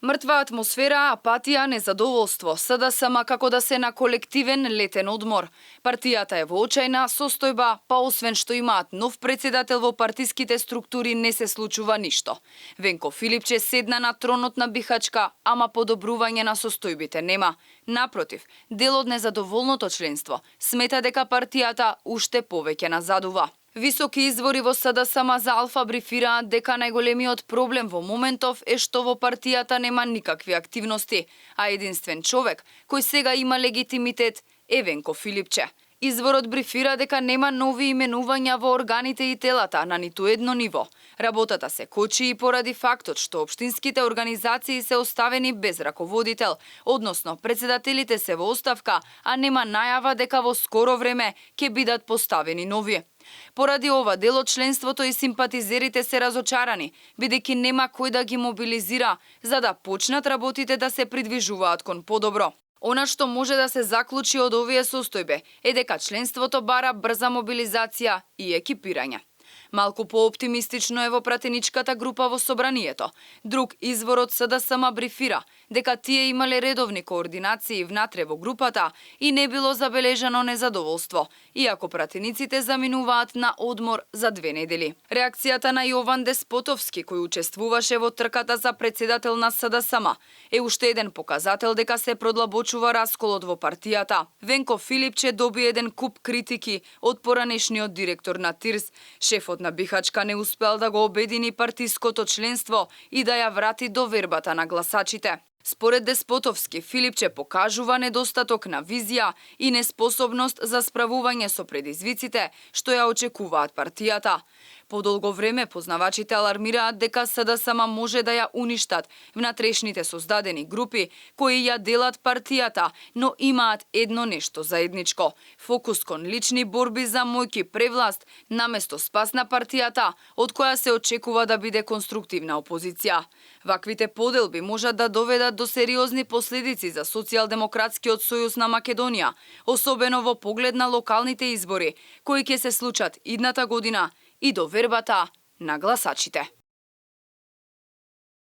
Мртва атмосфера, апатија, незадоволство, СДСМ како да се на колективен летен одмор. Партијата е во очајна состојба, па освен што имаат нов председател во партиските структури не се случува ништо. Венко Филипче седна на тронот на Бихачка, ама подобрување на состојбите нема. Напротив, дел од незадоволното членство смета дека партијата уште повеќе назадува. Високи извори во СДСМ за Алфа брифираат дека најголемиот проблем во моментов е што во партијата нема никакви активности, а единствен човек кој сега има легитимитет е Венко Филипче. Изворот брифира дека нема нови именувања во органите и телата на ниту едно ниво. Работата се кочи и поради фактот што општинските организации се оставени без раководител, односно председателите се во оставка, а нема најава дека во скоро време ќе бидат поставени нови. Поради ова дел од членството и симпатизерите се разочарани, бидејќи нема кој да ги мобилизира за да почнат работите да се придвижуваат кон подобро. Она што може да се заклучи од овие состојбе е дека членството бара брза мобилизација и екипирање. Малку пооптимистично е во пратеничката група во собранието. Друг извор од СДСМ брифира дека тие имале редовни координации внатре во групата и не било забележано незадоволство, иако пратениците заминуваат на одмор за 2 недели. Реакцијата на Јован Деспотовски, кој учествуваше во трката за председател на СДСМ, е уште еден показател дека се продлабочува расколот во партијата. Венко Филипче доби еден куп критики од поранешниот директор на ТИРС. Шефот на Бихачка не успел да го обедини партиското членство и да ја врати довербата на гласачите. Според Деспотовски, Филипче покажува недостаток на визија и неспособност за справување со предизвиците што ја очекуваат партијата. Подолго време познавачите алармираат дека СДСМ може да ја уништат внатрешните создадени групи кои ја делат партијата, но имаат едно нешто заедничко – фокус кон лични борби за мојки превласт наместо спас на партијата, од која се очекува да биде конструктивна опозиција. Ваквите поделби можат да доведат до сериозни последици за Социјалдемократскиот сојуз на Македонија, особено во поглед на локалните избори, кои ќе се случат идната година и довербата на гласачите.